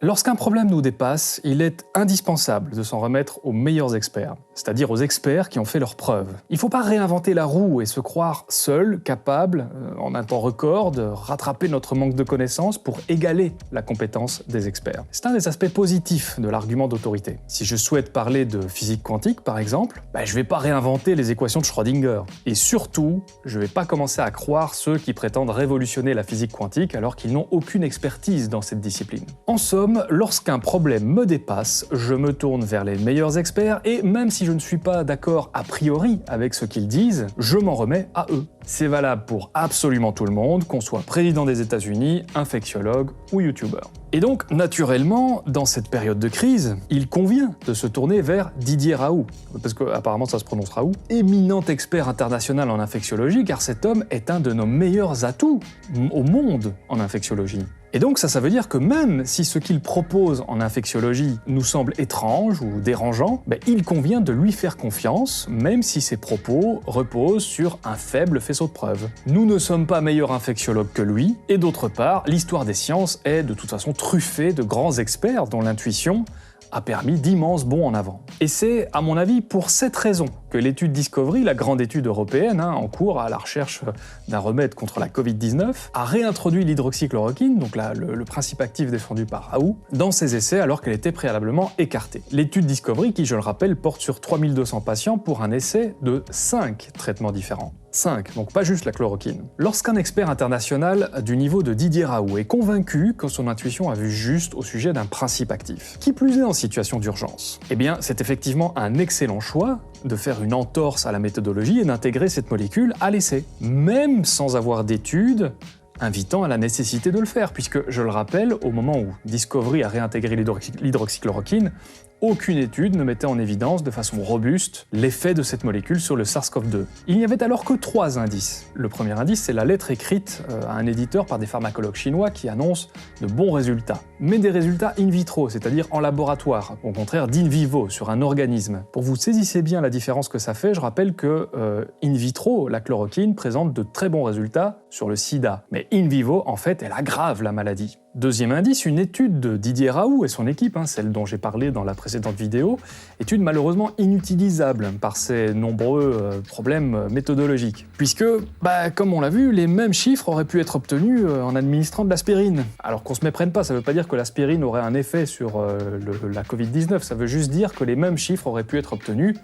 Lorsqu'un problème nous dépasse, il est indispensable de s'en remettre aux meilleurs experts, c'est-à-dire aux experts qui ont fait leurs preuves. Il ne faut pas réinventer la roue et se croire seul, capable, en un temps record, de rattraper notre manque de connaissances pour égaler la compétence des experts. C'est un des aspects positifs de l'argument d'autorité. Si je souhaite parler de physique quantique, par exemple, je ne vais pas réinventer les équations de Schrödinger. Et surtout, je ne vais pas commencer à croire ceux qui prétendent révolutionner la physique quantique alors qu'ils n'ont aucune expertise dans cette discipline. En somme, lorsqu'un problème me dépasse, je me tourne vers les meilleurs experts et même si je ne suis pas d'accord a priori avec ce qu'ils disent, je m'en remets à eux. C'est valable pour absolument tout le monde, qu'on soit président des États-Unis, infectiologue ou youtubeur. Et donc, naturellement, dans cette période de crise, il convient de se tourner vers Didier Raoult, parce qu'apparemment ça se prononce Raoult, éminent expert international en infectiologie, car cet homme est un de nos meilleurs atouts au monde en infectiologie. Et donc ça veut dire que même si ce qu'il propose en infectiologie nous semble étrange ou dérangeant, il convient de lui faire confiance, même si ses propos reposent sur un faible faisceau de preuves. Nous ne sommes pas meilleurs infectiologues que lui, et d'autre part, l'histoire des sciences est de toute façon truffée de grands experts dont l'intuition a permis d'immenses bonds en avant. Et c'est, à mon avis, pour cette raison que l'étude Discovery, la grande étude européenne en cours à la recherche d'un remède contre la Covid-19, a réintroduit l'hydroxychloroquine, donc le principe actif défendu par Raoult, dans ses essais alors qu'elle était préalablement écartée. L'étude Discovery, qui je le rappelle, porte sur 3200 patients pour un essai de 5 traitements différents. 5, donc pas juste la chloroquine. Lorsqu'un expert international du niveau de Didier Raoult est convaincu que son intuition a vu juste au sujet d'un principe actif, qui plus est en situation d'urgence, c'est effectivement un excellent choix de faire une entorse à la méthodologie et d'intégrer cette molécule à l'essai, même sans avoir d'études invitant à la nécessité de le faire, puisque, je le rappelle, au moment où Discovery a réintégré l'hydroxychloroquine, aucune étude ne mettait en évidence de façon robuste l'effet de cette molécule sur le SARS-CoV-2. Il n'y avait alors que 3 indices. Le premier indice, c'est la lettre écrite à un éditeur par des pharmacologues chinois qui annoncent de bons résultats. Mais des résultats in vitro, c'est-à-dire en laboratoire, au contraire d'in vivo, sur un organisme. Pour que vous saisissiez bien la différence que ça fait, je rappelle que in vitro, la chloroquine présente de très bons résultats sur le sida. Mais in vivo, en fait, elle aggrave la maladie. Deuxième indice, une étude de Didier Raoult et son équipe, celle dont j'ai parlé dans la précédente vidéo, étude malheureusement inutilisable par ses nombreux problèmes méthodologiques. Puisque, comme on l'a vu, les mêmes chiffres auraient pu être obtenus en administrant de l'aspirine. Alors qu'on se méprenne pas, ça veut pas dire que l'aspirine aurait un effet sur la Covid-19, ça veut juste dire que les mêmes chiffres auraient pu être obtenus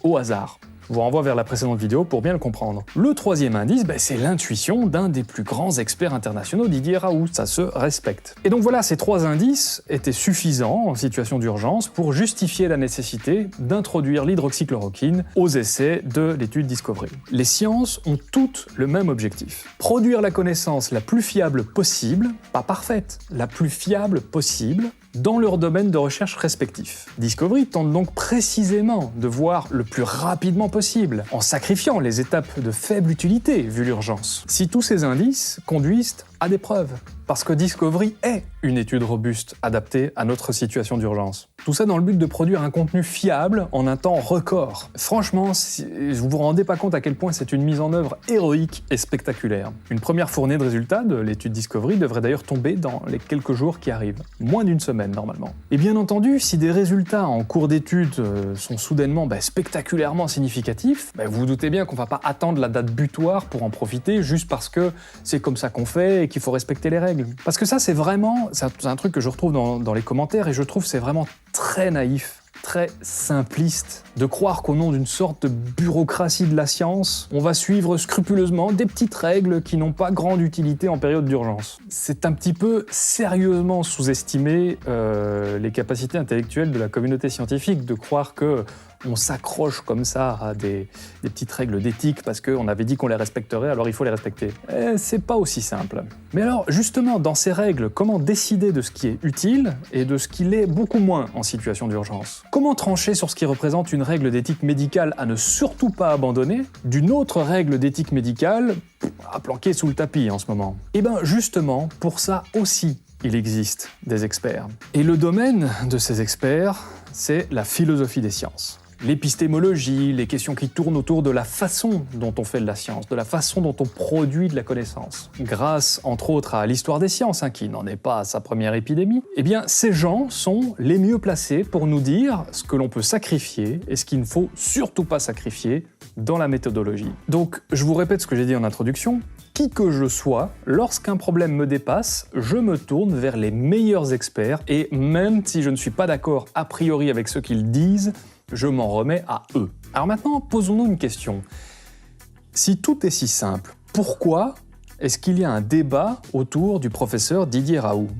au hasard. Je vous renvoie vers la précédente vidéo pour bien le comprendre. Le troisième indice, c'est l'intuition d'un des plus grands experts internationaux, Didier Raoult, ça se respecte. Et donc voilà, ces 3 indices étaient suffisants en situation d'urgence pour justifier la nécessité d'introduire l'hydroxychloroquine aux essais de l'étude Discovery. Les sciences ont toutes le même objectif. Produire la connaissance la plus fiable possible, pas parfaite, la plus fiable possible, dans leur domaine de recherche respectif. Discovery tente donc précisément de voir le plus rapidement possible, en sacrifiant les étapes de faible utilité vu l'urgence. Si tous ces indices conduisent à des preuves, parce que Discovery est une étude robuste adaptée à notre situation d'urgence. Tout ça dans le but de produire un contenu fiable en un temps record. Franchement, vous vous rendez pas compte à quel point c'est une mise en œuvre héroïque et spectaculaire. Une première fournée de résultats de l'étude Discovery devrait d'ailleurs tomber dans les quelques jours qui arrivent. Moins d'une semaine normalement. Et bien entendu, si des résultats en cours d'étude sont soudainement spectaculairement significatifs, vous vous doutez bien qu'on va pas attendre la date butoir pour en profiter juste parce que c'est comme ça qu'on fait et qu'il faut respecter les règles. Parce que ça, c'est un truc que je retrouve dans les commentaires et je trouve que c'est vraiment très naïf, très simpliste, de croire qu'au nom d'une sorte de bureaucratie de la science, on va suivre scrupuleusement des petites règles qui n'ont pas grande utilité en période d'urgence. C'est un petit peu sérieusement sous-estimer les capacités intellectuelles de la communauté scientifique, de croire que on s'accroche comme ça à des petites règles d'éthique parce qu'on avait dit qu'on les respecterait, alors il faut les respecter. C'est pas aussi simple. Mais alors, justement, dans ces règles, comment décider de ce qui est utile et de ce qui l'est beaucoup moins en situation d'urgence? Comment trancher sur ce qui représente une règle d'éthique médicale à ne surtout pas abandonner d'une autre règle d'éthique médicale à planquer sous le tapis en ce moment? Justement, pour ça aussi, il existe des experts. Et le domaine de ces experts, c'est la philosophie des sciences. l'épistémologie, les questions qui tournent autour de la façon dont on fait de la science, de la façon dont on produit de la connaissance. Grâce, entre autres, à l'histoire des sciences, qui n'en est pas à sa première épidémie, eh bien, ces gens sont les mieux placés pour nous dire ce que l'on peut sacrifier et ce qu'il ne faut surtout pas sacrifier dans la méthodologie. Donc, je vous répète ce que j'ai dit en introduction, qui que je sois, lorsqu'un problème me dépasse, je me tourne vers les meilleurs experts et même si je ne suis pas d'accord a priori avec ce qu'ils disent, je m'en remets à eux. Alors maintenant, posons-nous une question. Si tout est si simple, pourquoi est-ce qu'il y a un débat autour du professeur Didier Raoult ?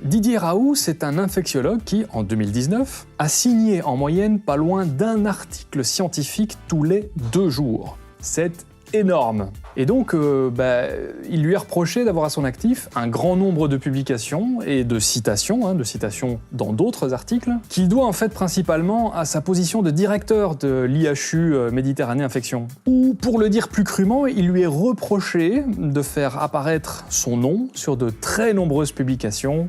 Didier Raoult, c'est un infectiologue qui, en 2019, a signé en moyenne pas loin d'un article scientifique tous les 2 jours. C'est énorme. Et donc, il lui est reproché d'avoir à son actif un grand nombre de publications et de citations dans d'autres articles, qu'il doit en fait principalement à sa position de directeur de l'IHU Méditerranée Infection. Ou, pour le dire plus crûment, il lui est reproché de faire apparaître son nom sur de très nombreuses publications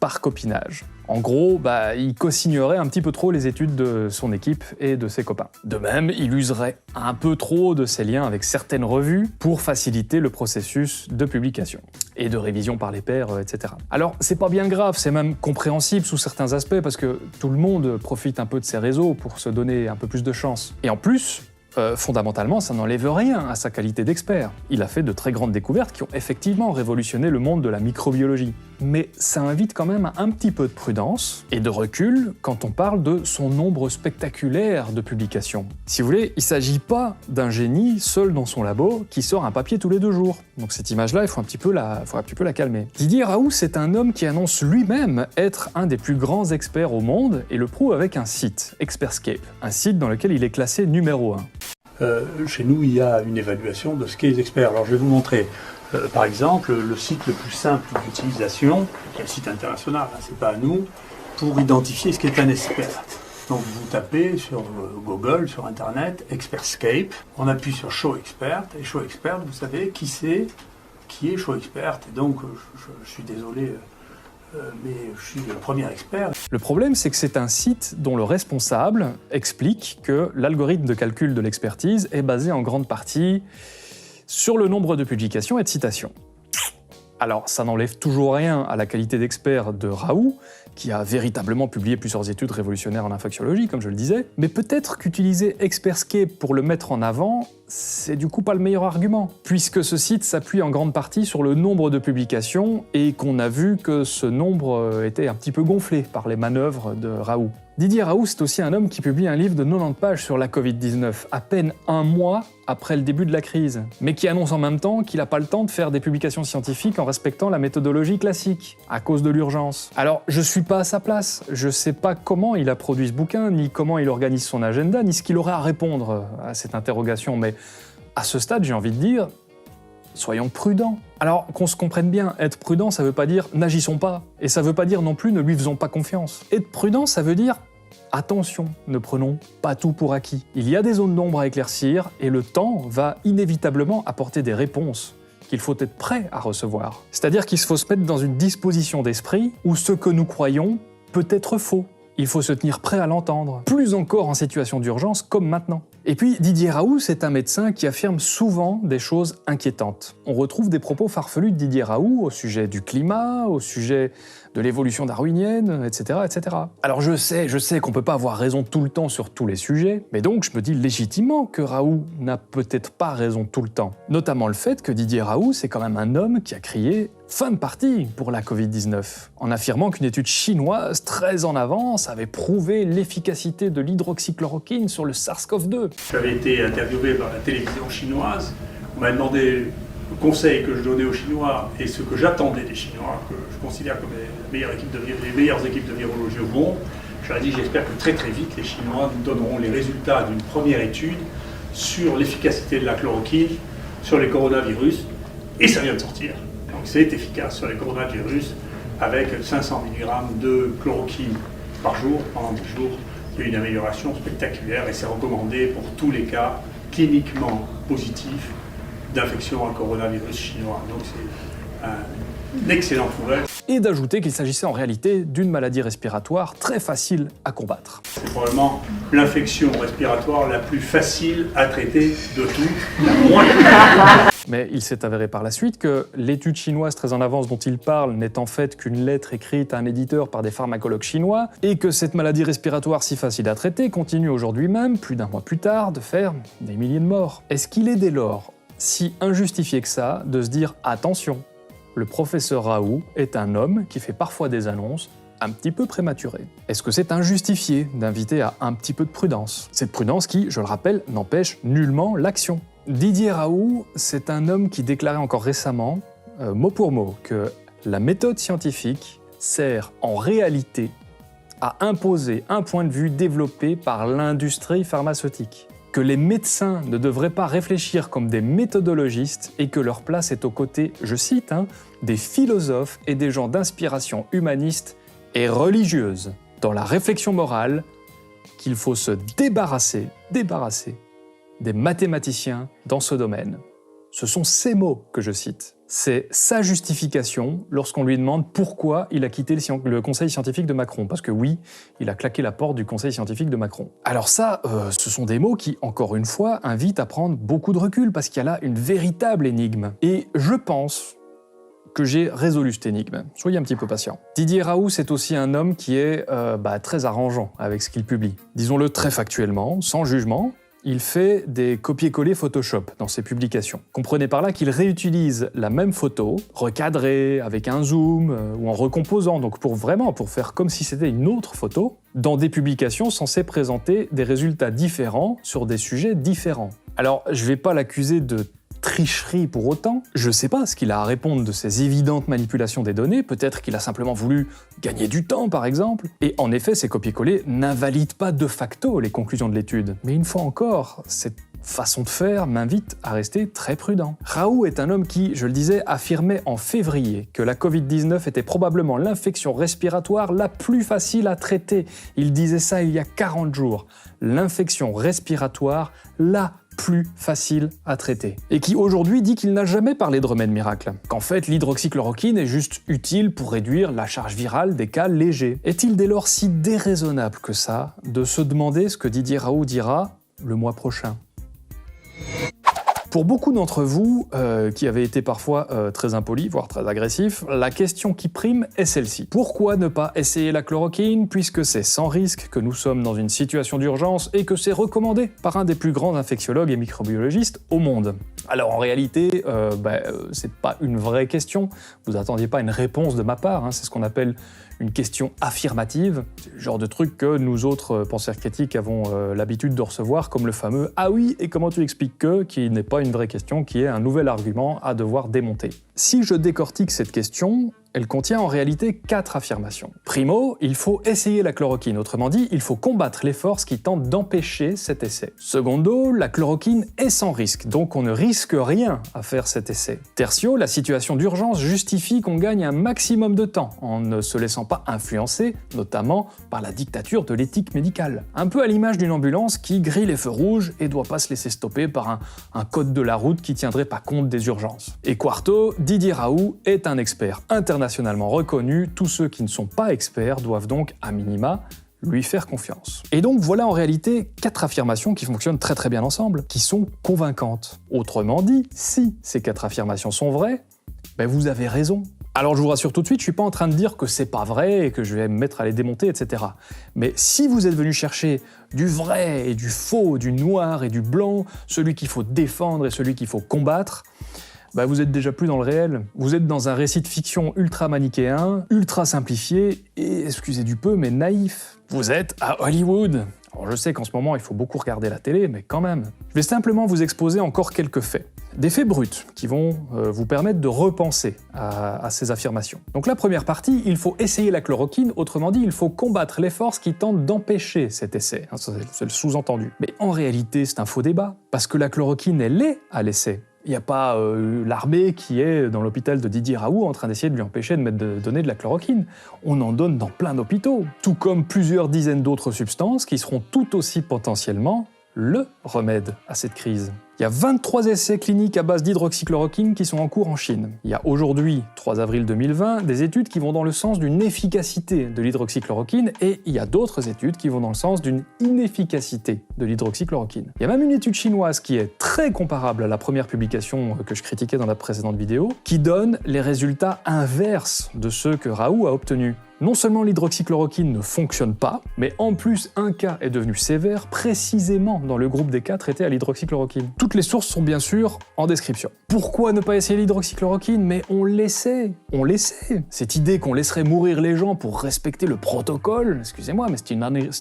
par copinage. En gros, il co-signerait un petit peu trop les études de son équipe et de ses copains. De même, il userait un peu trop de ses liens avec certaines revues pour faciliter le processus de publication et de révision par les pairs, etc. Alors, c'est pas bien grave, c'est même compréhensible sous certains aspects parce que tout le monde profite un peu de ses réseaux pour se donner un peu plus de chance. Et en plus, fondamentalement, ça n'enlève rien à sa qualité d'expert. Il a fait de très grandes découvertes qui ont effectivement révolutionné le monde de la microbiologie. Mais ça invite quand même à un petit peu de prudence et de recul quand on parle de son nombre spectaculaire de publications. Si vous voulez, il ne s'agit pas d'un génie seul dans son labo qui sort un papier tous les 2 jours. Donc cette image-là, il faut un petit peu la calmer. Didier Raoult, c'est un homme qui annonce lui-même être un des plus grands experts au monde et le prouve avec un site, Expertscape, un site dans lequel il est classé numéro 1. Chez nous, il y a une évaluation de ce qu'est les experts. Alors je vais vous montrer, par exemple, le site le plus simple d'utilisation, qui est un site international, c'est pas à nous, pour identifier ce qu'est un expert. Donc vous tapez sur Google, sur Internet, Expertscape, on appuie sur Show Expert, et Show Expert, vous savez qui est Show Expert, et donc je suis désolé, mais je suis le premier expert. Le problème, c'est que c'est un site dont le responsable explique que l'algorithme de calcul de l'expertise est basé en grande partie sur le nombre de publications et de citations. Alors, ça n'enlève toujours rien à la qualité d'expert de Raoult, qui a véritablement publié plusieurs études révolutionnaires en infectiologie, comme je le disais, mais peut-être qu'utiliser Expertscape pour le mettre en avant, c'est du coup pas le meilleur argument, puisque ce site s'appuie en grande partie sur le nombre de publications et qu'on a vu que ce nombre était un petit peu gonflé par les manœuvres de Raoult. Didier Raoult, c'est aussi un homme qui publie un livre de 90 pages sur la Covid-19, à peine 1 mois après le début de la crise, mais qui annonce en même temps qu'il n'a pas le temps de faire des publications scientifiques en respectant la méthodologie classique, à cause de l'urgence. Alors, je suis pas à sa place, je sais pas comment il a produit ce bouquin, ni comment il organise son agenda, ni ce qu'il aurait à répondre à cette interrogation, mais à ce stade, j'ai envie de dire, soyons prudents. Alors, qu'on se comprenne bien, être prudent, ça veut pas dire n'agissons pas, et ça veut pas dire non plus ne lui faisons pas confiance. Être prudent, ça veut dire attention, ne prenons pas tout pour acquis. Il y a des zones d'ombre à éclaircir, et le temps va inévitablement apporter des réponses qu'il faut être prêt à recevoir. C'est-à-dire qu'il faut se mettre dans une disposition d'esprit où ce que nous croyons peut être faux. Il faut se tenir prêt à l'entendre, plus encore en situation d'urgence comme maintenant. Et puis Didier Raoult, c'est un médecin qui affirme souvent des choses inquiétantes. On retrouve des propos farfelus de Didier Raoult au sujet du climat, au sujet de l'évolution darwinienne, etc., etc. Alors je sais qu'on peut pas avoir raison tout le temps sur tous les sujets, mais donc je me dis légitimement que Raoult n'a peut-être pas raison tout le temps. Notamment le fait que Didier Raoult, c'est quand même un homme qui a crié « fin de partie » pour la Covid-19, en affirmant qu'une étude chinoise très en avance avait prouvé l'efficacité de l'hydroxychloroquine sur le SARS-CoV-2. J'avais été interviewé par la télévision chinoise, on m'a demandé le conseil que je donnais aux Chinois et ce que j'attendais des Chinois, que je considère comme les meilleures équipes de virologie au monde. Je leur ai dit, j'espère que très très vite les Chinois nous donneront les résultats d'une première étude sur l'efficacité de la chloroquine sur les coronavirus, et ça vient de sortir. Donc c'est efficace sur les coronavirus avec 500 mg de chloroquine par jour pendant 10 jours. Il y a une amélioration spectaculaire et c'est recommandé pour tous les cas cliniquement positifs d'infection à coronavirus chinois. Donc c'est une excellente nouvelle. et d'ajouter qu'il s'agissait en réalité d'une maladie respiratoire très facile à combattre. C'est probablement l'infection respiratoire la plus facile à traiter de tout, la moins. Mais il s'est avéré par la suite que l'étude chinoise très en avance dont il parle n'est en fait qu'une lettre écrite à un éditeur par des pharmacologues chinois, et que cette maladie respiratoire si facile à traiter continue aujourd'hui même, plus d'un mois plus tard, de faire des milliers de morts. Est-ce qu'il est dès lors si injustifié que ça de se dire « Attention, le professeur Raoult est un homme qui fait parfois des annonces un petit peu prématurées ». Est-ce que c'est injustifié d'inviter à un petit peu de prudence? Cette prudence qui, je le rappelle, n'empêche nullement l'action. Didier Raoult, c'est un homme qui déclarait encore récemment, mot pour mot, que la méthode scientifique sert en réalité à imposer un point de vue développé par l'industrie pharmaceutique, que les médecins ne devraient pas réfléchir comme des méthodologistes et que leur place est aux côtés, je cite, des philosophes et des gens d'inspiration humaniste et religieuse, dans la réflexion morale, qu'il faut se débarrasser des mathématiciens dans ce domaine. Ce sont ces mots que je cite. C'est sa justification lorsqu'on lui demande pourquoi il a quitté le conseil scientifique de Macron. Parce que oui, il a claqué la porte du conseil scientifique de Macron. Alors ça, ce sont des mots qui, encore une fois, invitent à prendre beaucoup de recul parce qu'il y a là une véritable énigme. Et je pense que j'ai résolu cette énigme. Soyez un petit peu patient. Didier Raoult, c'est aussi un homme qui est très arrangeant avec ce qu'il publie. Disons-le très factuellement, sans jugement. Il fait des copier-coller Photoshop dans ses publications. Comprenez par là qu'il réutilise la même photo, recadrée, avec un zoom, ou en recomposant, donc pour faire comme si c'était une autre photo, dans des publications censées présenter des résultats différents sur des sujets différents. Alors, je vais pas l'accuser de tricherie pour autant. Je sais pas ce qu'il a à répondre de ces évidentes manipulations des données, peut-être qu'il a simplement voulu gagner du temps par exemple. Et en effet, ces copier-coller n'invalident pas de facto les conclusions de l'étude. Mais une fois encore, cette façon de faire m'invite à rester très prudent. Raoult est un homme qui, je le disais, affirmait en février que la Covid-19 était probablement l'infection respiratoire la plus facile à traiter. Il disait ça il y a 40 jours. L'infection respiratoire la plus facile à traiter. Et qui aujourd'hui dit qu'il n'a jamais parlé de remède miracle. Qu'en fait, l'hydroxychloroquine est juste utile pour réduire la charge virale des cas légers. Est-il dès lors si déraisonnable que ça de se demander ce que Didier Raoult dira le mois prochain ? Pour beaucoup d'entre vous, qui avez été parfois très impolis, voire très agressifs, la question qui prime est celle-ci. Pourquoi ne pas essayer la chloroquine puisque c'est sans risque, que nous sommes dans une situation d'urgence et que c'est recommandé par un des plus grands infectiologues et microbiologistes au monde? Alors en réalité, c'est pas une vraie question. Vous attendiez pas une réponse de ma part, c'est ce qu'on appelle une question affirmative. C'est le genre de truc que nous autres penseurs critiques avons l'habitude de recevoir, comme le fameux « Ah oui, et comment tu expliques que ?» qui n'est pas une vraie question, qui est un nouvel argument à devoir démonter. Si je décortique cette question, elle contient en réalité 4 affirmations. Primo, il faut essayer la chloroquine, autrement dit, il faut combattre les forces qui tentent d'empêcher cet essai. Secondo, la chloroquine est sans risque, donc on ne risque rien à faire cet essai. Tertio, la situation d'urgence justifie qu'on gagne un maximum de temps, en ne se laissant pas influencer, notamment par la dictature de l'éthique médicale. Un peu à l'image d'une ambulance qui grille les feux rouges et doit pas se laisser stopper par un code de la route qui tiendrait pas compte des urgences. Et quarto, Didier Raoult est un expert internationalement reconnu, tous ceux qui ne sont pas experts doivent donc, à minima, lui faire confiance. Et donc voilà en réalité 4 affirmations qui fonctionnent très très bien ensemble, qui sont convaincantes. Autrement dit, si ces 4 affirmations sont vraies, vous avez raison. Alors je vous rassure tout de suite, je suis pas en train de dire que c'est pas vrai et que je vais me mettre à les démonter, etc. Mais si vous êtes venu chercher du vrai et du faux, du noir et du blanc, celui qu'il faut défendre et celui qu'il faut combattre, vous êtes déjà plus dans le réel. Vous êtes dans un récit de fiction ultra manichéen, ultra simplifié et, excusez du peu, mais naïf. Vous êtes à Hollywood. Alors je sais qu'en ce moment il faut beaucoup regarder la télé, mais quand même. Je vais simplement vous exposer encore quelques faits. Des faits bruts qui vont vous permettre de repenser à ces affirmations. Donc la première partie, il faut essayer la chloroquine, autrement dit, il faut combattre les forces qui tentent d'empêcher cet essai. C'est le sous-entendu. Mais en réalité, c'est un faux débat, parce que la chloroquine, elle est à l'essai. Il n'y a pas l'armée qui est dans l'hôpital de Didier Raoult en train d'essayer de lui empêcher de donner de la chloroquine. On en donne dans plein d'hôpitaux, tout comme plusieurs dizaines d'autres substances qui seront tout aussi potentiellement le remède à cette crise. Il y a 23 essais cliniques à base d'hydroxychloroquine qui sont en cours en Chine. Il y a aujourd'hui, 3 avril 2020, des études qui vont dans le sens d'une efficacité de l'hydroxychloroquine et il y a d'autres études qui vont dans le sens d'une inefficacité de l'hydroxychloroquine. Il y a même une étude chinoise qui est très comparable à la première publication que je critiquais dans la précédente vidéo, qui donne les résultats inverses de ceux que Raoult a obtenus. Non seulement l'hydroxychloroquine ne fonctionne pas, mais en plus un cas est devenu sévère précisément dans le groupe des cas traités à l'hydroxychloroquine. Toutes les sources sont bien sûr en description. Pourquoi ne pas essayer l'hydroxychloroquine? Mais on l'essaie. Cette idée qu'on laisserait mourir les gens pour respecter le protocole, excusez-moi, mais c'est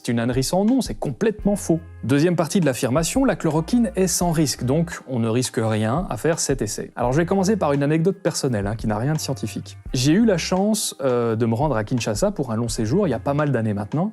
une ânerie sans nom, c'est complètement faux. Deuxième partie de l'affirmation, la chloroquine est sans risque, donc on ne risque rien à faire cet essai. Alors je vais commencer par une anecdote personnelle, qui n'a rien de scientifique. J'ai eu la chance de me rendre à Kinshasa pour un long séjour, il y a pas mal d'années maintenant.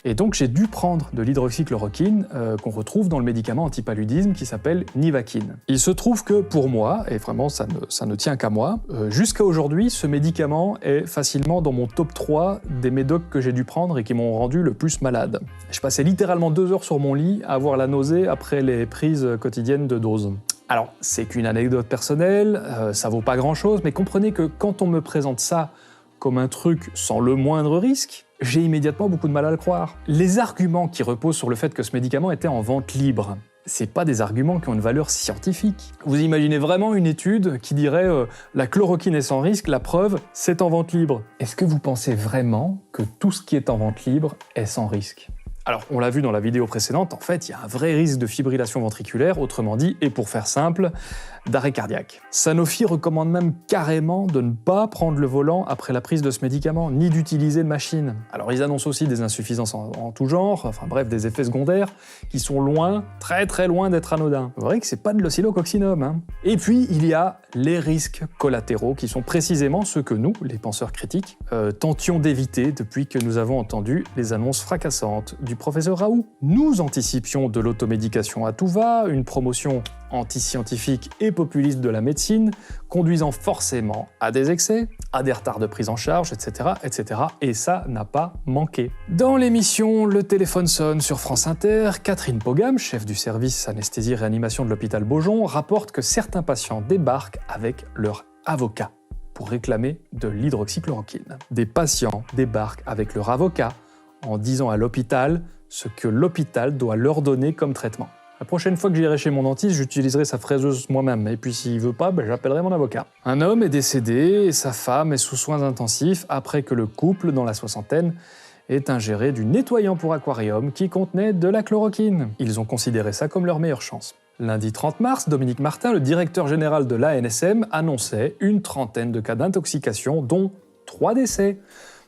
Et donc j'ai dû prendre de l'hydroxychloroquine qu'on retrouve dans le médicament antipaludisme qui s'appelle Nivaquine. Il se trouve que pour moi, et vraiment ça ne tient qu'à moi, jusqu'à aujourd'hui, ce médicament est facilement dans mon top 3 des médocs que j'ai dû prendre et qui m'ont rendu le plus malade. Je passais littéralement 2 heures sur mon lit à avoir la nausée après les prises quotidiennes de doses. Alors, c'est qu'une anecdote personnelle, ça vaut pas grand-chose, mais comprenez que quand on me présente ça comme un truc sans le moindre risque, j'ai immédiatement beaucoup de mal à le croire. Les arguments qui reposent sur le fait que ce médicament était en vente libre, c'est pas des arguments qui ont une valeur scientifique. Vous imaginez vraiment une étude qui dirait la chloroquine est sans risque, la preuve, c'est en vente libre. Est-ce que vous pensez vraiment que tout ce qui est en vente libre est sans risque ? Alors, on l'a vu dans la vidéo précédente, en fait, il y a un vrai risque de fibrillation ventriculaire, autrement dit, et pour faire simple, d'arrêt cardiaque. Sanofi recommande même carrément de ne pas prendre le volant après la prise de ce médicament, ni d'utiliser de machine. Alors, ils annoncent aussi des insuffisances en tout genre, enfin bref, des effets secondaires qui sont loin, très très loin d'être anodins. Vous verrez que c'est pas de l'oscillococcinum, Et puis, il y a les risques collatéraux, qui sont précisément ceux que nous, les penseurs critiques, tentions d'éviter depuis que nous avons entendu les annonces fracassantes du professeur Raoult. Nous anticipions de l'automédication à tout va, une promotion anti-scientifique et populiste de la médecine, conduisant forcément à des excès, à des retards de prise en charge, etc., etc. Et ça n'a pas manqué. Dans l'émission, le téléphone sonne sur France Inter. Catherine Pogam, chef du service anesthésie-réanimation de l'hôpital Beaujon, rapporte que certains patients débarquent avec leur avocat pour réclamer de l'hydroxychloroquine. Des patients débarquent avec leur avocat en disant à l'hôpital ce que l'hôpital doit leur donner comme traitement. La prochaine fois que j'irai chez mon dentiste, j'utiliserai sa fraiseuse moi-même, et puis s'il veut pas, j'appellerai mon avocat. Un homme est décédé et sa femme est sous soins intensifs après que le couple, dans la soixantaine, ait ingéré du nettoyant pour aquarium qui contenait de la chloroquine. Ils ont considéré ça comme leur meilleure chance. Lundi 30 mars, Dominique Martin, le directeur général de l'ANSM, annonçait une trentaine de cas d'intoxication, dont 3 décès.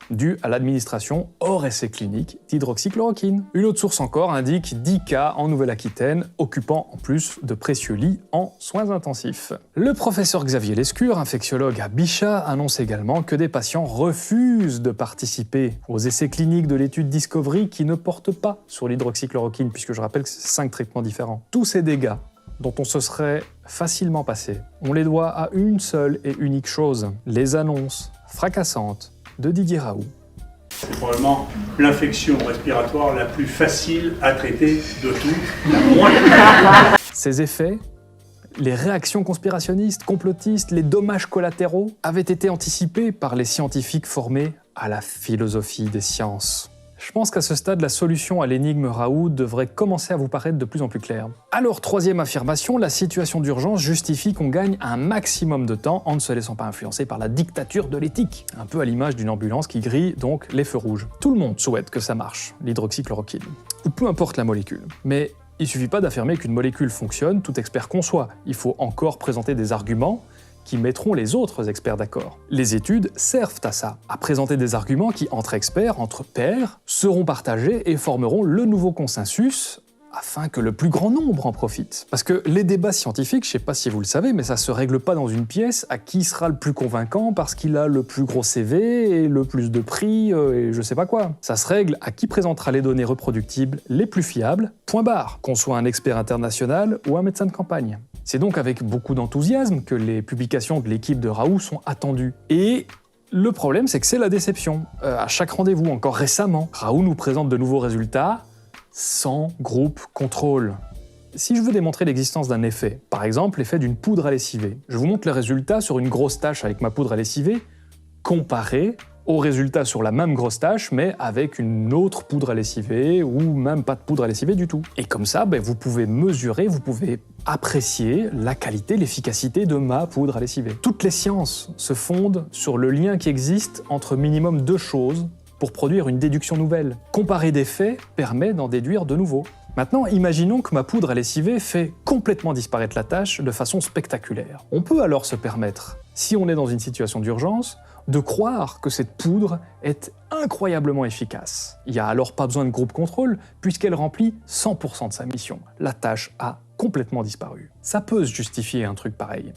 Dû à l'administration hors essai clinique d'hydroxychloroquine. Une autre source encore indique 10 cas en Nouvelle-Aquitaine, occupant en plus de précieux lits en soins intensifs. Le professeur Xavier Lescure, infectiologue à Bichat, annonce également que des patients refusent de participer aux essais cliniques de l'étude Discovery qui ne portent pas sur l'hydroxychloroquine, puisque je rappelle que c'est 5 traitements différents. Tous ces dégâts dont on se serait facilement passé, on les doit à une seule et unique chose, les annonces fracassantes de Didier Raoult. C'est probablement l'infection respiratoire la plus facile à traiter de tout, la moins. Ces effets, les réactions conspirationnistes, complotistes, les dommages collatéraux avaient été anticipés par les scientifiques formés à la philosophie des sciences. Je pense qu'à ce stade, la solution à l'énigme Raoult devrait commencer à vous paraître de plus en plus claire. Alors, troisième affirmation, la situation d'urgence justifie qu'on gagne un maximum de temps en ne se laissant pas influencer par la dictature de l'éthique. Un peu à l'image d'une ambulance qui grille donc les feux rouges. Tout le monde souhaite que ça marche, l'hydroxychloroquine. Ou peu importe la molécule. Mais il suffit pas d'affirmer qu'une molécule fonctionne, tout expert qu'on soit. Il faut encore présenter des arguments qui mettront les autres experts d'accord. Les études servent à ça, à présenter des arguments qui, entre experts, entre pairs, seront partagés et formeront le nouveau consensus afin que le plus grand nombre en profite. Parce que les débats scientifiques, je sais pas si vous le savez, mais ça se règle pas dans une pièce à qui sera le plus convaincant parce qu'il a le plus gros CV et le plus de prix et je sais pas quoi. Ça se règle à qui présentera les données reproductibles les plus fiables, point barre, qu'on soit un expert international ou un médecin de campagne. C'est donc avec beaucoup d'enthousiasme que les publications de l'équipe de Raoult sont attendues. Et le problème, c'est que c'est la déception. À chaque rendez-vous, encore récemment, Raoult nous présente de nouveaux résultats sans groupe contrôle. Si je veux démontrer l'existence d'un effet, par exemple l'effet d'une poudre à lessiver, je vous montre le résultat sur une grosse tache avec ma poudre à lessiver, comparé au résultat sur la même grosse tache, mais avec une autre poudre à lessiver, ou même pas de poudre à lessiver du tout. Et comme ça, vous pouvez mesurer, vous pouvez apprécier la qualité, l'efficacité de ma poudre à lessiver. Toutes les sciences se fondent sur le lien qui existe entre minimum deux choses pour produire une déduction nouvelle. Comparer des faits permet d'en déduire de nouveaux. Maintenant, imaginons que ma poudre à lessiver fait complètement disparaître la tache de façon spectaculaire. On peut alors se permettre, si on est dans une situation d'urgence, de croire que cette poudre est incroyablement efficace. Il n'y a alors pas besoin de groupe contrôle puisqu'elle remplit 100% de sa mission. La tâche a complètement disparu. Ça peut se justifier un truc pareil.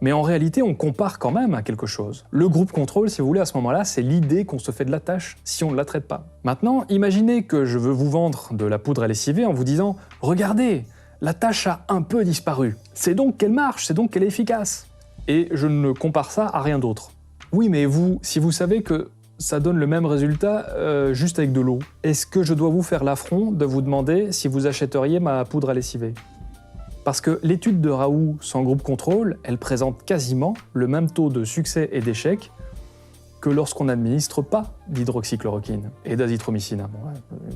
Mais en réalité, on compare quand même à quelque chose. Le groupe contrôle, si vous voulez, à ce moment-là, c'est l'idée qu'on se fait de la tâche si on ne la traite pas. Maintenant, imaginez que je veux vous vendre de la poudre à lessiver en vous disant « Regardez, la tâche a un peu disparu. C'est donc qu'elle marche, c'est donc qu'elle est efficace. » Et je ne compare ça à rien d'autre. Oui, mais vous, si vous savez que ça donne le même résultat juste avec de l'eau, est-ce que je dois vous faire l'affront de vous demander si vous achèteriez ma poudre à lessiver ? Parce que l'étude de Raoult sans groupe contrôle, elle présente quasiment le même taux de succès et d'échec que lorsqu'on n'administre pas d'hydroxychloroquine et d'azithromycine,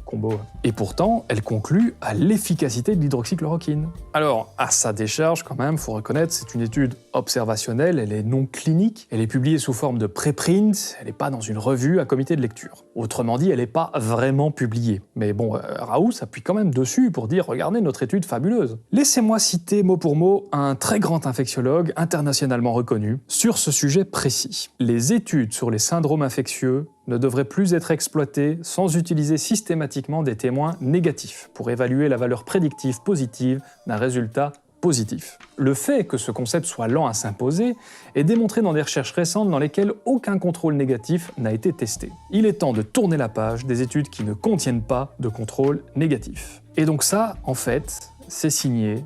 combo. Et pourtant, elle conclut à l'efficacité de l'hydroxychloroquine. Alors, à sa décharge, quand même, faut reconnaître, c'est une étude observationnelle, elle est non clinique, elle est publiée sous forme de préprint, elle n'est pas dans une revue à comité de lecture. Autrement dit, elle n'est pas vraiment publiée. Mais bon, Raoult s'appuie quand même dessus pour dire « Regardez notre étude fabuleuse ». Laissez-moi citer mot pour mot un très grand infectiologue internationalement reconnu sur ce sujet précis. Les études sur les syndromes infectieux ne devraient plus être exploitées sans utiliser systématiquement des témoins négatifs pour évaluer la valeur prédictive positive d'un résultat positif. Le fait que ce concept soit lent à s'imposer est démontré dans des recherches récentes dans lesquelles aucun contrôle négatif n'a été testé. Il est temps de tourner la page des études qui ne contiennent pas de contrôle négatif. Et donc ça, en fait, c'est signé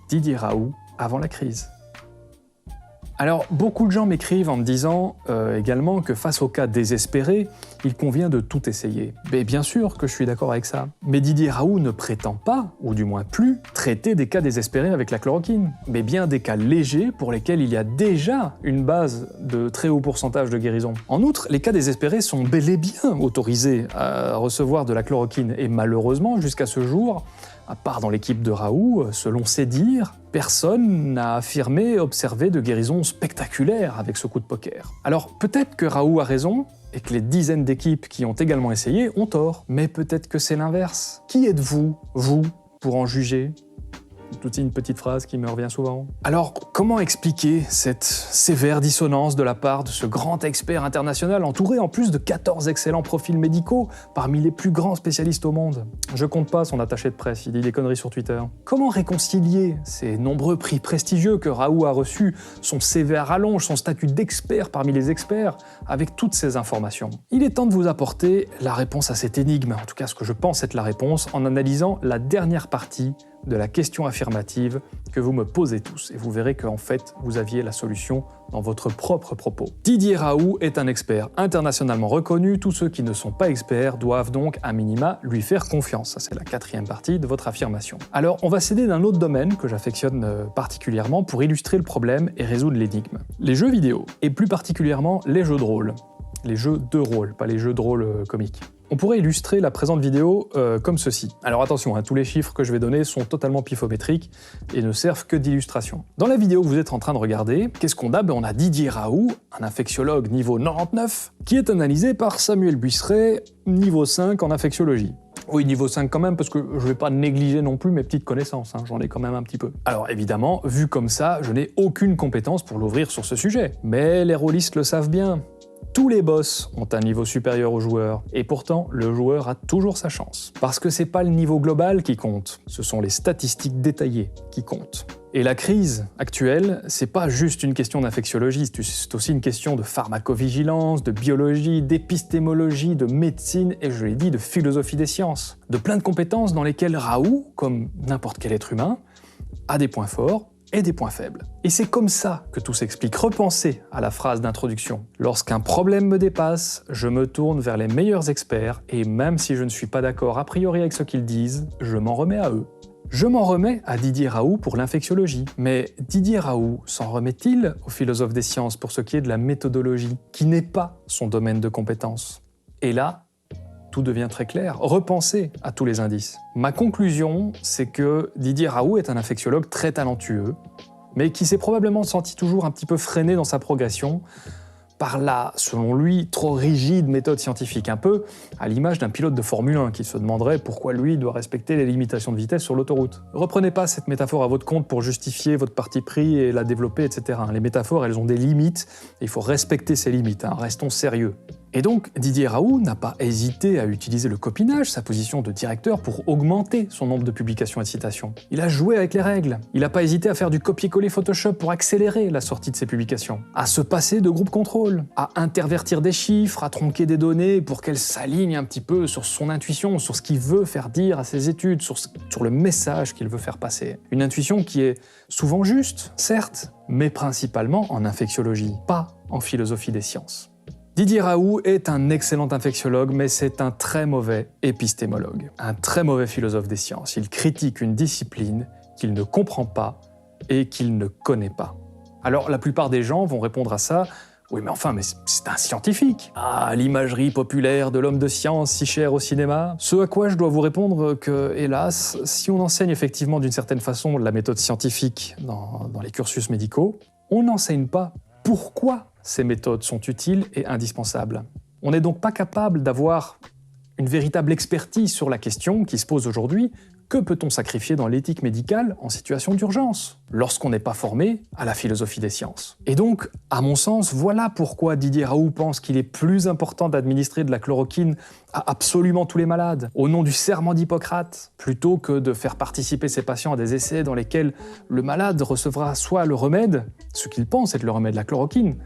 Didier Raoult avant la crise. Alors, beaucoup de gens m'écrivent en me disant également que face aux cas désespérés, il convient de tout essayer. Mais bien sûr que je suis d'accord avec ça. Mais Didier Raoult ne prétend pas, ou du moins plus, traiter des cas désespérés avec la chloroquine, mais bien des cas légers pour lesquels il y a déjà une base de très haut pourcentage de guérison. En outre, les cas désespérés sont bel et bien autorisés à recevoir de la chloroquine, et malheureusement, jusqu'à ce jour, à part dans l'équipe de Raoult, selon ses dires, personne n'a affirmé observer de guérison spectaculaire avec ce coup de poker. Alors peut-être que Raoult a raison, et que les dizaines d'équipes qui ont également essayé ont tort. Mais peut-être que c'est l'inverse. Qui êtes-vous, vous, pour en juger ? Toute une petite phrase qui me revient souvent. Alors, comment expliquer cette sévère dissonance de la part de ce grand expert international entouré en plus de 14 excellents profils médicaux parmi les plus grands spécialistes au monde ? Je compte pas son attaché de presse, il dit des conneries sur Twitter. Comment réconcilier ces nombreux prix prestigieux que Raoult a reçus, son CV à rallonge, son statut d'expert parmi les experts, avec toutes ces informations ? Il est temps de vous apporter la réponse à cette énigme, en tout cas ce que je pense être la réponse, en analysant la dernière partie de la question affirmative que vous me posez tous, et vous verrez qu'en fait, vous aviez la solution dans votre propre propos. Didier Raoult est un expert internationalement reconnu, tous ceux qui ne sont pas experts doivent donc, à minima, lui faire confiance. Ça, c'est la quatrième partie de votre affirmation. Alors, on va s'aider d'un autre domaine que j'affectionne particulièrement pour illustrer le problème et résoudre l'énigme. Les jeux vidéo, et plus particulièrement les jeux de rôle. Les jeux de rôle, pas les jeux de rôle comiques. On pourrait illustrer la présente vidéo comme ceci. Alors attention, tous les chiffres que je vais donner sont totalement pifométriques et ne servent que d'illustration. Dans la vidéo que vous êtes en train de regarder, qu'est-ce qu'on a ? On a Didier Raoult, un infectiologue niveau 99, qui est analysé par Samuel Buisseret, niveau 5 en infectiologie. Oui, niveau 5 quand même, parce que je vais pas négliger non plus mes petites connaissances, j'en ai quand même un petit peu. Alors évidemment, vu comme ça, je n'ai aucune compétence pour l'ouvrir sur ce sujet. Mais les rôlistes le savent bien. Tous les boss ont un niveau supérieur au joueur, et pourtant le joueur a toujours sa chance. Parce que c'est pas le niveau global qui compte, ce sont les statistiques détaillées qui comptent. Et la crise actuelle, c'est pas juste une question d'infectiologie, c'est aussi une question de pharmacovigilance, de biologie, d'épistémologie, de médecine, et je l'ai dit, de philosophie des sciences. De plein de compétences dans lesquelles Raoult, comme n'importe quel être humain, a des points forts et des points faibles. Et c'est comme ça que tout s'explique. Repensez à la phrase d'introduction. Lorsqu'un problème me dépasse, je me tourne vers les meilleurs experts et même si je ne suis pas d'accord a priori avec ce qu'ils disent, je m'en remets à eux. Je m'en remets à Didier Raoult pour l'infectiologie. Mais Didier Raoult s'en remet-il au philosophe des sciences pour ce qui est de la méthodologie, qui n'est pas son domaine de compétence? Et là, tout devient très clair. Repensez à tous les indices. Ma conclusion, c'est que Didier Raoult est un infectiologue très talentueux, mais qui s'est probablement senti toujours un petit peu freiné dans sa progression par la, selon lui, trop rigide méthode scientifique, un peu à l'image d'un pilote de Formule 1 qui se demanderait pourquoi lui doit respecter les limitations de vitesse sur l'autoroute. Reprenez pas cette métaphore à votre compte pour justifier votre parti pris et la développer, etc. Les métaphores, elles ont des limites, et il faut respecter ces limites, restons sérieux. Et donc, Didier Raoult n'a pas hésité à utiliser le copinage, sa position de directeur, pour augmenter son nombre de publications et de citations. Il a joué avec les règles. Il n'a pas hésité à faire du copier-coller Photoshop pour accélérer la sortie de ses publications, à se passer de groupe contrôle, à intervertir des chiffres, à tronquer des données pour qu'elles s'alignent un petit peu sur son intuition, sur ce qu'il veut faire dire à ses études, sur le message qu'il veut faire passer. Une intuition qui est souvent juste, certes, mais principalement en infectiologie, pas en philosophie des sciences. Didier Raoult est un excellent infectiologue, mais c'est un très mauvais épistémologue, un très mauvais philosophe des sciences. Il critique une discipline qu'il ne comprend pas et qu'il ne connaît pas. Alors la plupart des gens vont répondre à ça « Oui, mais enfin, c'est un scientifique !» Ah, l'imagerie populaire de l'homme de science si cher au cinéma. Ce à quoi je dois vous répondre que, hélas, si on enseigne effectivement d'une certaine façon la méthode scientifique dans les cursus médicaux, on n'enseigne pas pourquoi ces méthodes sont utiles et indispensables. On n'est donc pas capable d'avoir une véritable expertise sur la question qui se pose aujourd'hui: que peut-on sacrifier dans l'éthique médicale en situation d'urgence, lorsqu'on n'est pas formé à la philosophie des sciences? Et donc, à mon sens, voilà pourquoi Didier Raoult pense qu'il est plus important d'administrer de la chloroquine à absolument tous les malades, au nom du serment d'Hippocrate, plutôt que de faire participer ses patients à des essais dans lesquels le malade recevra soit le remède, ce qu'il pense être le remède, la chloroquine,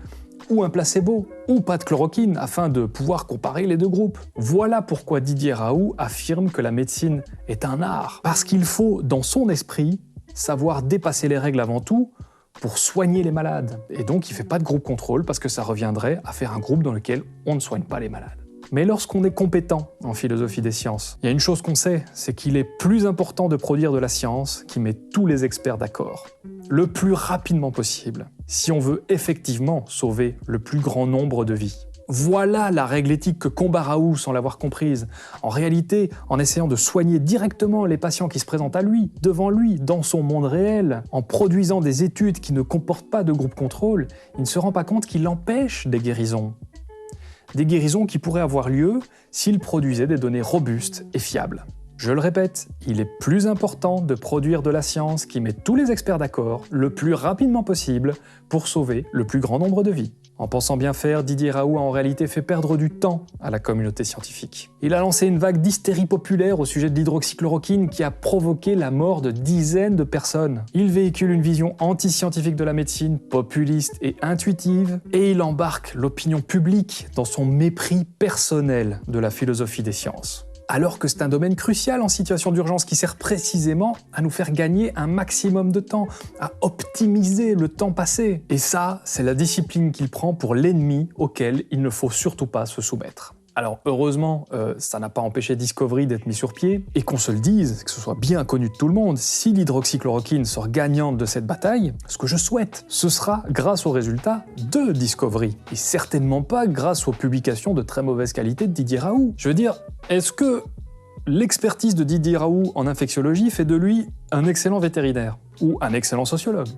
ou un placebo, ou pas de chloroquine, afin de pouvoir comparer les deux groupes. Voilà pourquoi Didier Raoult affirme que la médecine est un art. Parce qu'il faut, dans son esprit, savoir dépasser les règles avant tout pour soigner les malades. Et donc il ne fait pas de groupe contrôle, parce que ça reviendrait à faire un groupe dans lequel on ne soigne pas les malades. Mais lorsqu'on est compétent en philosophie des sciences, il y a une chose qu'on sait, c'est qu'il est plus important de produire de la science qui met tous les experts d'accord, le plus rapidement possible, si on veut effectivement sauver le plus grand nombre de vies. Voilà la règle éthique que combat Raoult sans l'avoir comprise. En réalité, en essayant de soigner directement les patients qui se présentent à lui, devant lui, dans son monde réel, en produisant des études qui ne comportent pas de groupe contrôle, il ne se rend pas compte qu'il empêche des guérisons. Des guérisons qui pourraient avoir lieu s'il produisait des données robustes et fiables. Je le répète, il est plus important de produire de la science qui met tous les experts d'accord le plus rapidement possible pour sauver le plus grand nombre de vies. En pensant bien faire, Didier Raoult a en réalité fait perdre du temps à la communauté scientifique. Il a lancé une vague d'hystérie populaire au sujet de l'hydroxychloroquine qui a provoqué la mort de dizaines de personnes. Il véhicule une vision anti-scientifique de la médecine, populiste et intuitive, et il embarque l'opinion publique dans son mépris personnel de la philosophie des sciences. Alors que c'est un domaine crucial en situation d'urgence qui sert précisément à nous faire gagner un maximum de temps, à optimiser le temps passé. Et ça, c'est la discipline qu'il prend pour l'ennemi auquel il ne faut surtout pas se soumettre. Alors heureusement, ça n'a pas empêché Discovery d'être mis sur pied, et qu'on se le dise, que ce soit bien connu de tout le monde, si l'hydroxychloroquine sort gagnante de cette bataille, ce que je souhaite, ce sera grâce aux résultats de Discovery, et certainement pas grâce aux publications de très mauvaise qualité de Didier Raoult. Je veux dire, est-ce que l'expertise de Didier Raoult en infectiologie fait de lui un excellent vétérinaire, ou un excellent sociologue,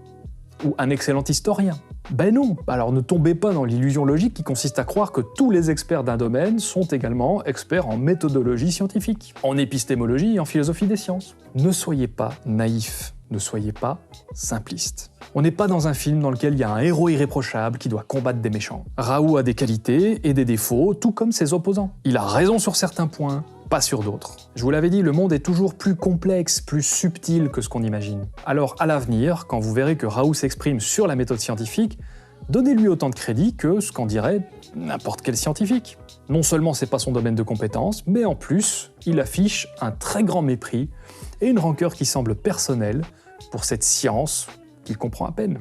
ou un excellent historien? Ben non. Alors ne tombez pas dans l'illusion logique qui consiste à croire que tous les experts d'un domaine sont également experts en méthodologie scientifique, en épistémologie et en philosophie des sciences. Ne soyez pas naïfs, ne soyez pas simplistes. On n'est pas dans un film dans lequel il y a un héros irréprochable qui doit combattre des méchants. Raoult a des qualités et des défauts, tout comme ses opposants. Il a raison sur certains points, pas sur d'autres. Je vous l'avais dit, le monde est toujours plus complexe, plus subtil que ce qu'on imagine. Alors à l'avenir, quand vous verrez que Raoult s'exprime sur la méthode scientifique, donnez-lui autant de crédit que ce qu'en dirait n'importe quel scientifique. Non seulement c'est pas son domaine de compétence, mais en plus, il affiche un très grand mépris et une rancœur qui semble personnelle pour cette science qu'il comprend à peine.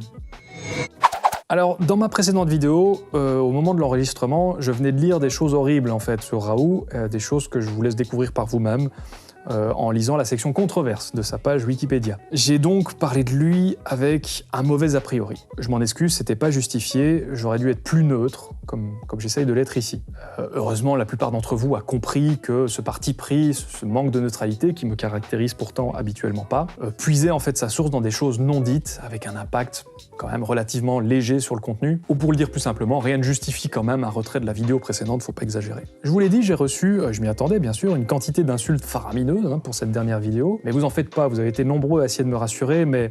Alors, dans ma précédente vidéo, au moment de l'enregistrement, je venais de lire des choses horribles en fait sur Raoult, des choses que je vous laisse découvrir par vous-même. En lisant la section controverse de sa page Wikipédia. J'ai donc parlé de lui avec un mauvais a priori. Je m'en excuse, c'était pas justifié, j'aurais dû être plus neutre, comme j'essaye de l'être ici. Heureusement, la plupart d'entre vous a compris que ce parti pris, ce manque de neutralité, qui me caractérise pourtant habituellement pas, puisait en fait sa source dans des choses non dites, avec un impact quand même relativement léger sur le contenu, ou pour le dire plus simplement, rien ne justifie quand même un retrait de la vidéo précédente, faut pas exagérer. Je vous l'ai dit, j'ai reçu, je m'y attendais bien sûr, une quantité d'insultes faramineuses pour cette dernière vidéo. Mais vous en faites pas, vous avez été nombreux à essayer de me rassurer, mais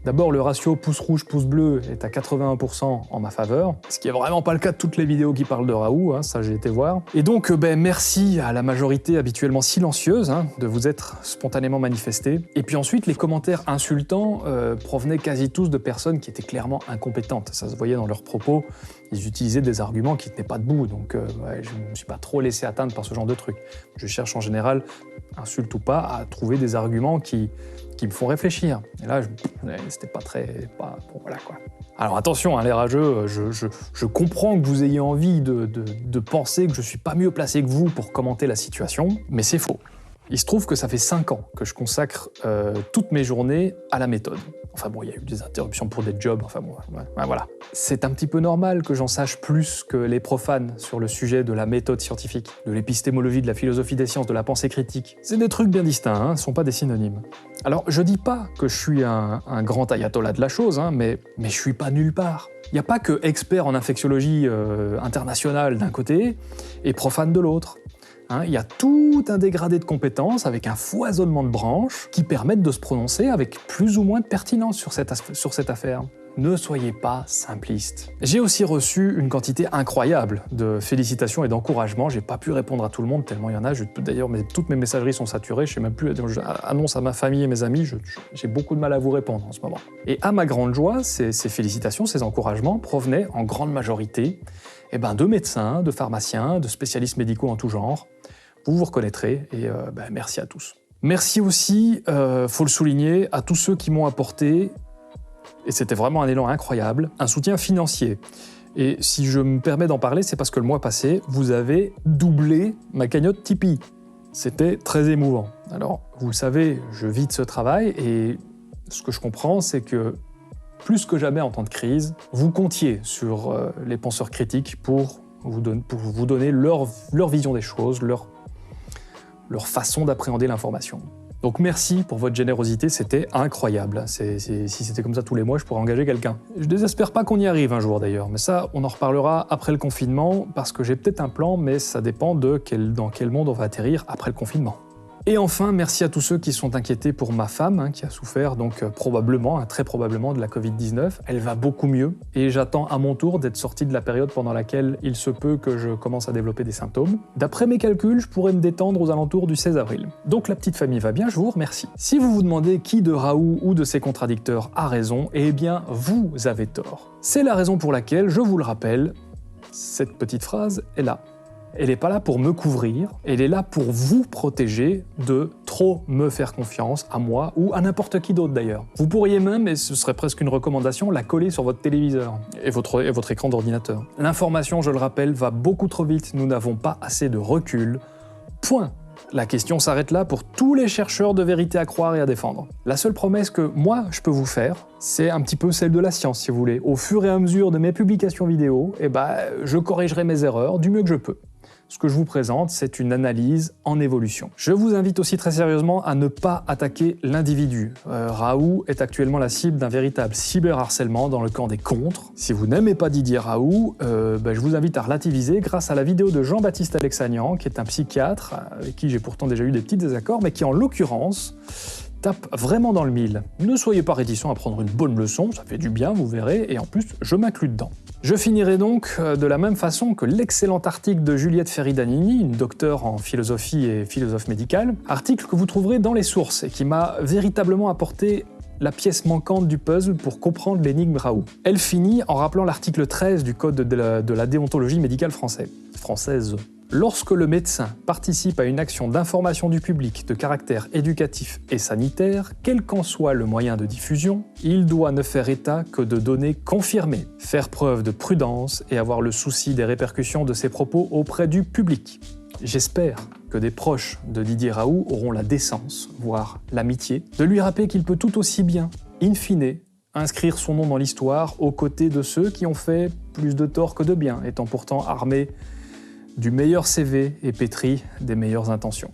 d'abord le ratio pouce rouge, pouce bleu est à 81% en ma faveur, ce qui est vraiment pas le cas de toutes les vidéos qui parlent de Raoult, ça j'ai été voir. Et donc merci à la majorité habituellement silencieuse de vous être spontanément manifestés. Et puis ensuite, les commentaires insultants provenaient quasi tous de personnes qui étaient clairement incompétentes. Ça se voyait dans leurs propos. Ils utilisaient des arguments qui tenaient pas debout, donc je ne me suis pas trop laissé atteindre par ce genre de trucs. Je cherche en général, insulte ou pas, à trouver des arguments qui me font réfléchir. Et là, c'était pas très... bon, voilà quoi. Alors attention, les rageux, je comprends que vous ayez envie de penser que je suis pas mieux placé que vous pour commenter la situation, mais c'est faux. Il se trouve que ça fait 5 ans que je consacre toutes mes journées à la méthode. Enfin bon, il y a eu des interruptions pour des jobs, enfin bon, voilà. C'est un petit peu normal que j'en sache plus que les profanes sur le sujet de la méthode scientifique, de l'épistémologie, de la philosophie des sciences, de la pensée critique. C'est des trucs bien distincts, ce sont pas des synonymes. Alors, je dis pas que je suis un grand ayatollah de la chose, mais je suis pas nulle part. Il n'y a pas que expert en infectiologie internationale d'un côté et profane de l'autre. Il y a tout un dégradé de compétences avec un foisonnement de branches qui permettent de se prononcer avec plus ou moins de pertinence sur cette affaire. Ne soyez pas simpliste. J'ai aussi reçu une quantité incroyable de félicitations et d'encouragements. J'ai pas pu répondre à tout le monde tellement il y en a. D'ailleurs, toutes mes messageries sont saturées. Je sais même plus. J'annonce à ma famille et mes amis. J'ai beaucoup de mal à vous répondre en ce moment. Et à ma grande joie, ces félicitations, ces encouragements provenaient en grande majorité de médecins, de pharmaciens, de spécialistes médicaux en tout genre. Vous vous reconnaîtrez et merci à tous. Merci aussi, faut le souligner, à tous ceux qui m'ont apporté, et c'était vraiment un élan incroyable, un soutien financier. Et si je me permets d'en parler, c'est parce que le mois passé, vous avez doublé ma cagnotte Tipeee. C'était très émouvant. Alors, vous le savez, je vis de ce travail et ce que je comprends, c'est que plus que jamais en temps de crise, vous comptiez sur les penseurs critiques pour vous donner leur vision des choses, leur façon d'appréhender l'information. Donc merci pour votre générosité, c'était incroyable. Si c'était comme ça tous les mois, je pourrais engager quelqu'un. Je désespère pas qu'on y arrive un jour d'ailleurs, mais ça, on en reparlera après le confinement, parce que j'ai peut-être un plan, mais ça dépend dans quel monde on va atterrir après le confinement. Et enfin, merci à tous ceux qui sont inquiétés pour ma femme, qui a souffert donc très probablement de la Covid-19. Elle va beaucoup mieux et j'attends à mon tour d'être sorti de la période pendant laquelle il se peut que je commence à développer des symptômes. D'après mes calculs, je pourrais me détendre aux alentours du 16 avril. Donc la petite famille va bien, je vous remercie. Si vous vous demandez qui de Raoult ou de ses contradicteurs a raison, eh bien vous avez tort. C'est la raison pour laquelle, je vous le rappelle, cette petite phrase est là. Elle n'est pas là pour me couvrir, elle est là pour vous protéger de trop me faire confiance à moi ou à n'importe qui d'autre d'ailleurs. Vous pourriez même, et ce serait presque une recommandation, la coller sur votre téléviseur et votre écran d'ordinateur. L'information, je le rappelle, va beaucoup trop vite, nous n'avons pas assez de recul. Point. La question s'arrête là pour tous les chercheurs de vérité à croire et à défendre. La seule promesse que moi je peux vous faire, c'est un petit peu celle de la science si vous voulez. Au fur et à mesure de mes publications vidéo, je corrigerai mes erreurs du mieux que je peux. Ce que je vous présente, c'est une analyse en évolution. Je vous invite aussi très sérieusement à ne pas attaquer l'individu. Raoult est actuellement la cible d'un véritable cyberharcèlement dans le camp des contres. Si vous n'aimez pas Didier Raoult, je vous invite à relativiser grâce à la vidéo de Jean-Baptiste Alexanian, qui est un psychiatre, avec qui j'ai pourtant déjà eu des petits désaccords, mais qui en l'occurrence tape vraiment dans le mille. Ne soyez pas réticents à prendre une bonne leçon, ça fait du bien, vous verrez, et en plus, je m'inclus dedans. Je finirai donc de la même façon que l'excellent article de Juliette Ferry-Danini, une docteure en philosophie et philosophe médicale, article que vous trouverez dans les sources et qui m'a véritablement apporté la pièce manquante du puzzle pour comprendre l'énigme Raoult. Elle finit en rappelant l'article 13 du Code de la déontologie médicale française. Lorsque le médecin participe à une action d'information du public de caractère éducatif et sanitaire, quel qu'en soit le moyen de diffusion, il doit ne faire état que de données confirmées, faire preuve de prudence et avoir le souci des répercussions de ses propos auprès du public. J'espère que des proches de Didier Raoult auront la décence, voire l'amitié, de lui rappeler qu'il peut tout aussi bien, in fine, inscrire son nom dans l'histoire aux côtés de ceux qui ont fait plus de tort que de bien, étant pourtant armés du meilleur CV et pétri des meilleures intentions.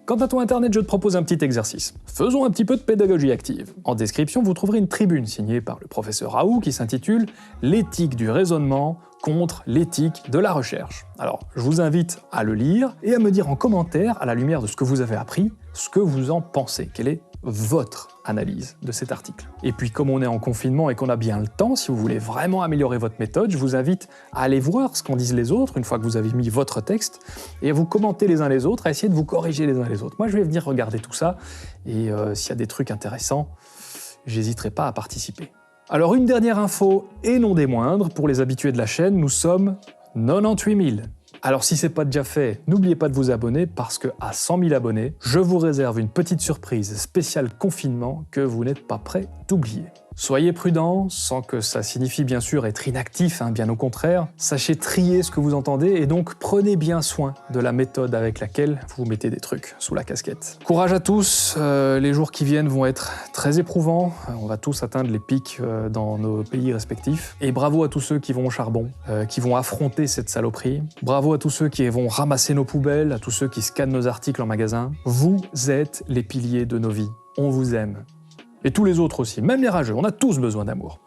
Quant à toi Internet, je te propose un petit exercice. Faisons un petit peu de pédagogie active. En description, vous trouverez une tribune signée par le professeur Raoult qui s'intitule « L'éthique du raisonnement contre l'éthique de la recherche ». Alors, je vous invite à le lire et à me dire en commentaire, à la lumière de ce que vous avez appris, ce que vous en pensez. Quelle est votre analyse de cet article? Et puis, comme on est en confinement et qu'on a bien le temps, si vous voulez vraiment améliorer votre méthode, je vous invite à aller voir ce qu'en disent les autres, une fois que vous avez mis votre texte, et à vous commenter les uns les autres, à essayer de vous corriger les uns les autres. Moi, je vais venir regarder tout ça, et s'il y a des trucs intéressants, j'hésiterai pas à participer. Alors, une dernière info, et non des moindres, pour les habitués de la chaîne, nous sommes 98 000. Alors si c'est pas déjà fait, n'oubliez pas de vous abonner parce que à 100 000 abonnés, je vous réserve une petite surprise spéciale confinement que vous n'êtes pas prêts d'oublier. Soyez prudents, sans que ça signifie bien sûr être inactif, bien au contraire. Sachez trier ce que vous entendez et donc prenez bien soin de la méthode avec laquelle vous mettez des trucs sous la casquette. Courage à tous, les jours qui viennent vont être très éprouvants, on va tous atteindre les pics dans nos pays respectifs. Et bravo à tous ceux qui vont au charbon, qui vont affronter cette saloperie. Bravo à tous ceux qui vont ramasser nos poubelles, à tous ceux qui scannent nos articles en magasin. Vous êtes les piliers de nos vies, on vous aime. Et tous les autres aussi, même les rageux, on a tous besoin d'amour.